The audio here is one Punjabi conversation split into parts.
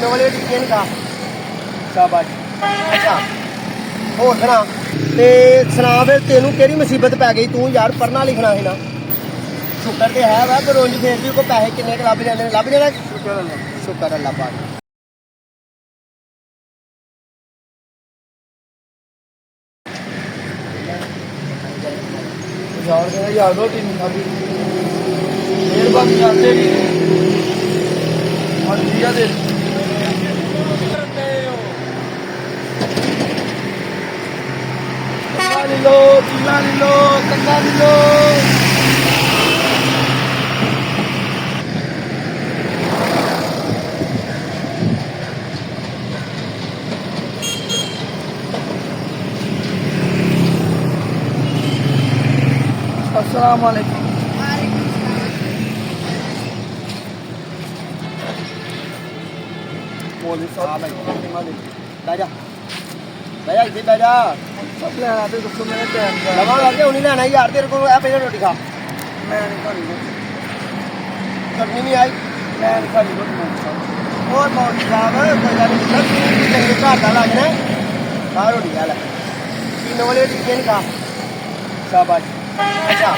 तीनों वाले टीके नहीं खा शाबाश अच्छा होर सुना ते सुना फिर तेनू केड़ी मुसीबत पै गई तू यार पढ़ना लिखना है ना शुक्र ते है वा पर रोज फिर भी कोई पैसे किन्ने क लभ जाने लभ जाना शुक्र अल्लाह पाक यार रोटी नहीं खाती मेहरबानी आते दिया दे लो चीला लो कंगा लो अस्सलाम वालेकुम पुलिस बैजा बैजा इधर बैजा सब लेना तो दोस्तों मेरे टाइम का लगा करके उन्हीं लेना यार तेरे को ऐ पहले रोटी खा मैं नहीं खानी चटनी नहीं आई मैं नहीं खानी रोटी और मौलवी साहब कोई गल नहीं चंगे घर का लगना खा रोटी खा लै तीनों वाले टीके नहीं खा शाबाश अच्छा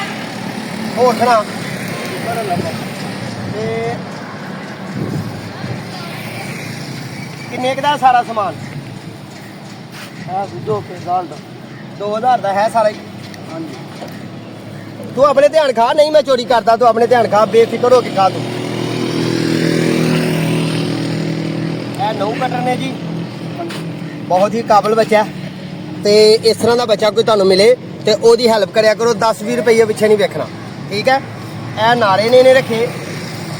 होर सुना ते किन्ने दा सारा समान हाँ दो के दाल दो 2000 ਦਾ ਹੈ ਸਾਰਾ ਹੀ हाँ जी ਤੂੰ ਆਪਣੇ ਧਿਆਨ ਖਾ ਨਹੀਂ ਮੈਂ ਚੋਰੀ ਕਰਦਾ ਤੂੰ ਆਪਣੇ ਧਿਆਨ ਖਾ ਬੇਫਿਕਰ ਹੋ ਕੇ ਖਾ ਤੂੰ ਇਹ ਨੌ ਕਟਰ ਨੇ ਜੀ ਬਹੁਤ ਹੀ ਕਾਬਲ ਬੱਚਾ ਤੇ ਇਸ ਤਰ੍ਹਾਂ ਦਾ ਬੱਚਾ ਕੋਈ ਤੁਹਾਨੂੰ ਮਿਲੇ ਤੇ ਉਹਦੀ ਹੈਲਪ ਕਰਿਆ ਕਰੋ 10-20 ਰੁਪਏ ਪਿੱਛੇ ਨਹੀਂ ਵੇਖਣਾ ਠੀਕ ਹੈ ਇਹ ਨਾਰੇ ਨੇ ਇਹਨੇ ਰੱਖੇ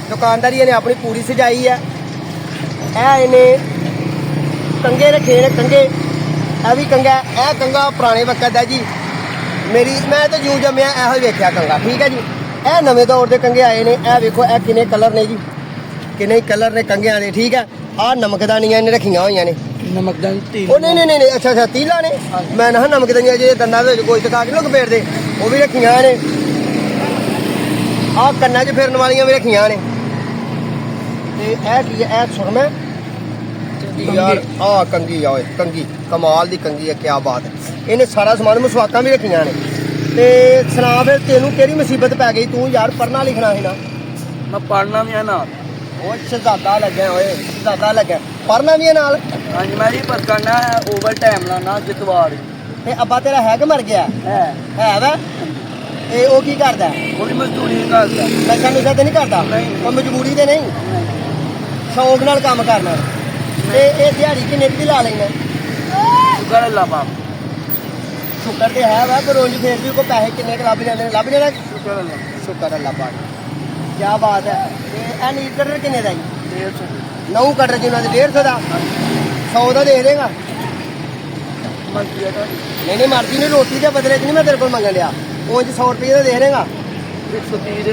ਦੁਕਾਨਦਾਰੀ ਇਹਨੇ ਆਪਣੀ ਪੂਰੀ ਸਜਾਈ ਹੈ ਇਹ ਇਹਨੇ ਕੰਗੇ ਰੱਖੇ ਨੇ ਕੰਗੇ ਇਹ ਵੀ ਕੰਗਾ ਇਹ ਕੰਗਾ ਪੁਰਾਣੇ ਵਕਤ ਦਾ ਜੀ ਮੈਂ ਤਾਂ ਜੂ ਜੰਮਿਆ ਇਹੋ ਹੀ ਵੇਖਿਆ ਕੰਗਾ ਠੀਕ ਹੈ ਜੀ ਇਹ ਨਵੇਂ ਦੌਰ ਦੇ ਕੰਗੇ ਆਏ ਨੇ ਇਹ ਵੇਖੋ ਇਹ ਕਿੰਨੇ ਕਲਰ ਨੇ ਜੀ ਕਿੰਨੇ ਕਲਰ ਨੇ ਕੰਗਿਆਂ ਦੇ ਠੀਕ ਹੈ ਆਹ ਨਮਕਦਾਨੀਆਂ ਇਹਨੇ ਰੱਖੀਆਂ ਹੋਈਆਂ ਨੇ नमकदानी तीन ਉਹ ਨਹੀਂ ਅੱਛਾ ਤੀਲਾ ਨੇ ਮੈਂ ਨਾ ਨਮਕਦਾਨੀਆਂ ਜੇ ਦੰਦਾਂ ਵਿੱਚ ਕੋਈ ਟਕਾ ਕੇ ਲੋਕ ਪੇੜਦੇ ਉਹ ਵੀ ਰੱਖੀਆਂ ਨੇ ਆਹ ਕੰਨਾਂ 'ਚ ਫਿਰਨ ਵਾਲੀਆਂ ਵੀ ਰੱਖੀਆਂ ਨੇ ਤੇ ਇਹ ਕੀ ਹੈ ਇਹ ਸੁਰਮਾ ਯਾਰ ਆਹ ਕੰਗੀ ਆ ਓਏ ਕੰਗੀ ਕਮਾਲ ਦੀ ਕੰਗੀ ਹੈ ਕਿਆ ਬਾਤ ਹੈ ਇਹਨੇ ਸਾਰਾ ਸਮਾਨ ਮਸਵਾਕਾਂ ਵੀ ਰੱਖੀਆਂ ਨੇ ਤੇ ਸੁਣਾ ਫਿਰ ਤੈਨੂੰ ਕਿਹੜੀ ਮੁਸੀਬਤ ਪੈ ਗਈ ਤੂੰ ਯਾਰ ਪੜ੍ਹਨਾ ਲਿਖਣਾ ਹੈ ਨਾ मैं पढ़ना भी है ना ਉਹ ਸ਼ਹਜ਼ਾਦਾ ਲੱਗਿਆ ਓਏ ਸ਼ਹਜ਼ਾਦਾ ਲੱਗਿਆ ਪੜ੍ਹਨਾ ਵੀ ਹੈ ਨਾਲ हाँ जी मैं भी पर करना है ओवर टाइम लाना जितवार ਤੇ ਅੱਬਾ ਤੇਰਾ ਹੈ ਕਿ ਮਰ ਗਿਆ है ਵਾ ਇਹ ਉਹ ਕੀ ਕਰਦਾ थोड़ी मजदूरी नहीं करता ਨਸ਼ਾ ਨੁਸ਼ਾ ਤੇ ਨਹੀਂ ਕਰਦਾ ਨਹੀਂ। ਉਹ ਮਜਬੂਰੀ ਤੇ ਨਹੀਂ ਸ਼ੌਕ ਨਾਲ ਕੰਮ ਕਰਨਾ ਤੇ ਇਹ ਦਿਹਾੜੀ ਕਿੰਨੇ ਕੁ ਦੀ ਲਾ ਲੈਣਾ शुक्र अल्लाह पाक ਸ਼ੁਕਰ ਤੇ ਹੈ ਵਾ ਪਰ ਰੋਜ਼ ਫੇਰ ਵੀ ਕੋਈ ਪੈਸੇ ਕਿੰਨੇ ਕੁ ਲੱਭ ਜਾਣੇ ਲੱਭ ਜਾਣਾ शुक्र अल्लाह ਸ਼ੁਕਰ ਅੱਲਾਹ ਪਾਕ ਕੀ ਬਾਤ ਹੈ ਤੇ ਇਹ ਨੀਟ ਕਟਰ ਕਿੰਨੇ ਦਾ ਜੀ 150 9 ਕਟਰ ਜਿਨ੍ਹਾਂ ਦੇ 150 ਦਾ 100 ਦਾ ਦੇ ਦੇਗਾ मर्जी है ਨਹੀਂ ਮਰਜ਼ੀ ਨੇ ਰੋਟੀ ਦੇ ਬਦਲੇ 'ਚ ਨਹੀਂ ਮੈਂ ਤੇਰੇ ਕੋਲ ਮੰਗਣ ਲਿਆ ਉਂਝ 100 ਰੁਪਏ ਦਾ ਦੇ ਦੇਗਾ 130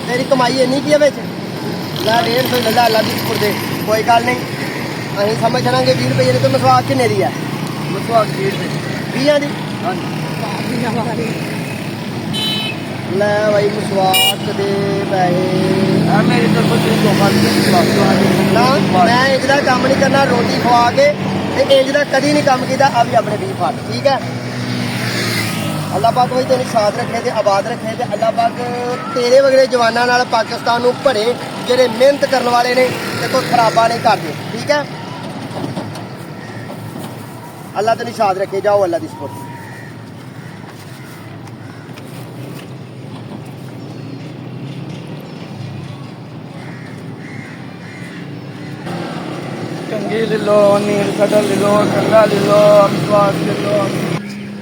ਤੇਰੀ ਕਮਾਈ ਇੰਨੀ ਕੀ ਹੈ ਵਿੱਚ ਲੈ 150 ਲੱਲਾ ਅੱਲਾ ਦੀ ਸ਼ੁਕਰ ਦੇ ਕੋਈ ਗੱਲ ਨਹੀਂ ਅਸੀਂ ਸਮਝ ਜਾਵਾਂਗੇ 20 ਰੁਪਏ ਨੇ ਤੇ ਮਸਵਾਕ ਕਿੰਨੇ ਦੀ ਹੈ मसवाक 30 20 ਦੀ हाँ जी ਲੈ ਬਾਈ ਮਸਵਾਕ ਦੇ ਪੈਸੇ मेरी तरफ से ਨਾ ਮੈਂ ਇੰਜ ਦਾ ਕੰਮ ਨਹੀਂ ਕਰਨਾ ਰੋਟੀ ਖਵਾ ਕੇ ਤੇ ਇੰਜ ਦਾ ਕਦੀ ਨਹੀਂ ਕੰਮ ਕੀਤਾ ਆ ਵੀ ਆਪਣੇ 20 ਫੜ ਠੀਕ ਹੈ ਅੱਲਾਹ ਪਾਕ ਵੀ ਤੈਨੂੰ ਸਾਥ ਰੱਖੇ ਤੇ ਆਬਾਦ ਰੱਖੇ ਤੇ ਅੱਲਾਹ ਪਾਕ ਤੇਰੇ ਵਗਰੇ ਜਵਾਨਾਂ ਨਾਲ ਪਾਕਿਸਤਾਨ ਨੂੰ ਭਰੇ ਜਿਹੜੇ ਮਿਹਨਤ ਕਰਨ ਵਾਲੇ ਨੇ ਤੇ ਕੋਈ ਖਰਾਬਾ ਨਹੀਂ ਕਰਦੇ ਠੀਕ ਹੈ ਅੱਲਾਹ ਤੈਨੂੰ ਸਾਥ ਰੱਖੇ ਜਾਓ ਅੱਲਾਹ ਦੀ ਸਪੋਰਟ कंगी ले लो नील कटर ले लो कंगा ले लो मसवाक ले लो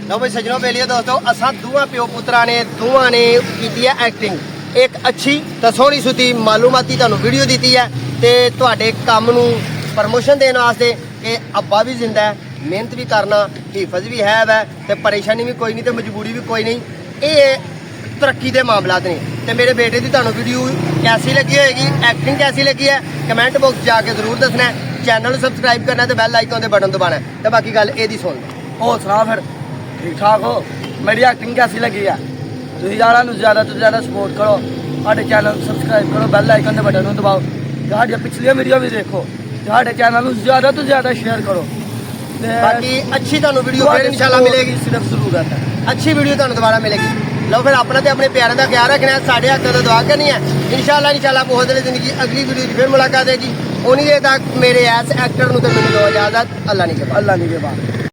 ਲਓ ਬਈ ਸੱਜਣੋ ਬੇਲੀਓ ਦੋਸਤੋ ਅਸਾਂ ਦੋਵਾਂ ਪਿਓ ਪੁੱਤਰਾਂ ਨੇ ਦੋਵਾਂ ਨੇ ਕੀਤੀ ਹੈ ਐਕਟਿੰਗ ਇੱਕ ਅੱਛੀ ਤੇ ਸੋਹਣੀ ਸੁਤੀ ਮਾਲੂਮਾਤੀ ਤੁਹਾਨੂੰ ਵੀਡੀਓ ਦਿੱਤੀ ਹੈ ਤੇ ਤੁਹਾਡੇ ਕੰਮ ਨੂੰ ਪ੍ਰਮੋਸ਼ਨ ਦੇਣ ਵਾਸਤੇ ਕਿ ਅੱਬਾ ਵੀ ਜ਼ਿੰਦਾ ਹੈ ਮਿਹਨਤ ਵੀ ਕਰਨਾ ਹਿਫਜ਼ ਵੀ ਹੈ ਵੈ ਤੇ ਪਰੇਸ਼ਾਨੀ ਵੀ ਕੋਈ ਨਹੀਂ ਤੇ ਮਜਬੂਰੀ ਵੀ ਕੋਈ ਨਹੀਂ ਇਹ ਤਰੱਕੀ ਦੇ ਮਾਮਲਾਤ ਨੇ ਤੇ ਮੇਰੇ ਬੇਟੇ ਦੀ ਤੁਹਾਨੂੰ ਵੀਡੀਓ ਕੈਸੀ ਲੱਗੀ ਹੋਏਗੀ ਐਕਟਿੰਗ ਕੈਸੀ ਲੱਗੀ ਹੈ ਕਮੈਂਟ ਬਾਕਸ ਜਾ ਕੇ ਜ਼ਰੂਰ ਦੱਸਣਾ ਚੈਨਲ ਨੂੰ ਸਬਸਕ੍ਰਾਈਬ ਕਰਨਾ ਤੇ ਬੈਲ ਆਈਕਨ ਦੇ ਬਟਨ ਦਬਾਉਣਾ ਤੇ ਬਾਕੀ ਗੱਲ ਇਹਦੀ ਸੁਣ ਲਓ और सुना फिर ठीक ठाक हो मेरी एक्टिंग कैसी लगी है तुम ज़्यादा से ज़्यादा सपोर्ट करो हमारे चैनल सब्सक्राइब करो बेल आइकन के बटन दबाओ ਸਾਡੀਆਂ ਪਿਛਲੀਆਂ ਵੀਡੀਓ ਵੀ ਦੇਖੋ, ਸਾਡੇ ਚੈਨਲ ਨੂੰ ਜ਼ਿਆਦਾ ਤੋਂ ਜ਼ਿਆਦਾ ਸ਼ੇਅਰ ਕਰੋ ਤੇ ਬਾਕੀ ਅੱਛੀ ਤੁਹਾਨੂੰ ਵੀਡੀਓ ਫਿਰ ਇਨਸ਼ਾਅੱਲਾ ਮਿਲੇਗੀ। ਸਿਰਫ ਜ਼ਰੂਰਤ ਹੈ। ਅੱਛੀ ਵੀਡੀਓ ਤੁਹਾਨੂੰ ਦੁਬਾਰਾ ਮਿਲੇਗੀ। ਲਓ ਫਿਰ ਆਪਣਾ ਤੇ ਆਪਣੇ ਪਿਆਰਿਆਂ ਦਾ ਖਿਆਲ ਰੱਖਣਾ ਹੈ, ਸਾਡੇ ਹੱਥਾਂ ਤੋਂ ਦੁਆ ਕਰਨੀ ਹੈ। ਇਨਸ਼ਾਅੱਲਾ ਬਹੁਤ ਦਿਨ ਜ਼ਿੰਦਗੀ ਅਗਲੀ ਵੀਡੀਓ 'ਚ ਫਿਰ ਮੁਲਾਕਾਤ ਹੈਗੀ। ਉਨੀ ਦੇਰ ਤੱਕ ਮੇਰੇ ਐਸ ਐਕਟਰ ਨੂੰ ਤੇ ਮੈਨੂੰ ਦਿਓ ਇਜਾਜ਼ਤ। ਅੱਲਾ ਨਹੀਂ ਕੇ ਬਾਤ। ਅੱਲਾ ਨਹੀਂ ਕੇ ਬਾਤ।